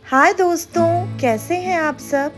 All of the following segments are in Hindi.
हाय दोस्तों, कैसे हैं आप सब।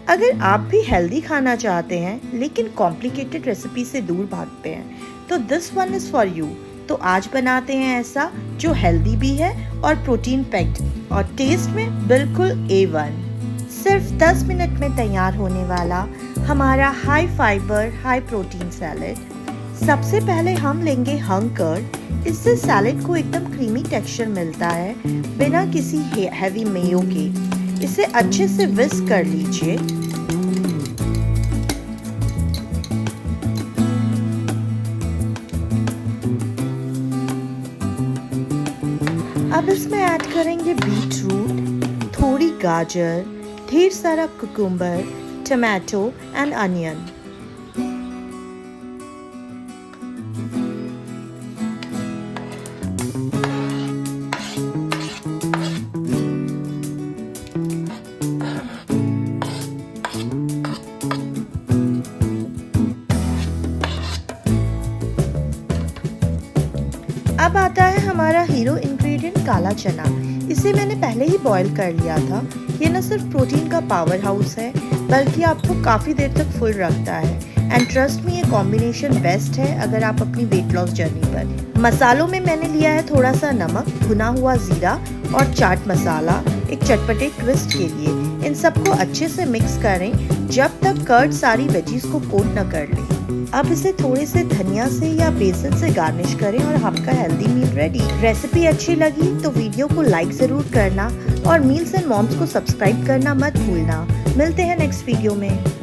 अगर आप भी हेल्दी खाना चाहते हैं लेकिन कॉम्प्लिकेटेड रेसिपी से दूर भागते हैं तो this one is for you. तो आज बनाते हैं ऐसा जो हेल्दी भी है और प्रोटीन पैक्ड और टेस्ट में बिल्कुल A1। सिर्फ 10 मिनट में तैयार होने वाला हमारा high fibre high protein salad. सबसे पहले हम लेंगे हंग कर्ड। इससे सैलेड को एकदम क्रीमी टेक्सचर मिलता है बिना किसी हैवी मेयो के। इसे अच्छे से विस्क कर लीजिए। अब इसमें ऐड करेंगे बीट रूट, थोड़ी गाजर, ढेर सारा कुकुम्बर, टमाटो एंड अनियन। अब आता है हमारा हीरो इंग्रेडिएंट काला चना। इसे मैंने पहले ही बॉईल कर लिया था। ये न सिर्फ प्रोटीन का पावर हाउस है बल्कि आपको काफ़ी देर तक फुल रखता है। एंड ट्रस्ट मी, ये कॉम्बिनेशन बेस्ट है अगर आप अपनी वेट लॉस जर्नी पर। मसालों में मैंने लिया है थोड़ा सा नमक, भुना हुआ जीरा और चाट मसाला एक चटपटे ट्विस्ट के लिए। इन सबको अच्छे से मिक्स करें जब तक कर्ड सारी वेजीज को कोट न कर ले। अब इसे थोड़े से धनिया से या बेसन से गार्निश करें और आपका हेल्दी मील रेडी। रेसिपी अच्छी लगी तो वीडियो को लाइक ज़रूर करना और मील्स एंड मॉम्स को सब्सक्राइब करना मत भूलना। मिलते हैं नेक्स्ट वीडियो में।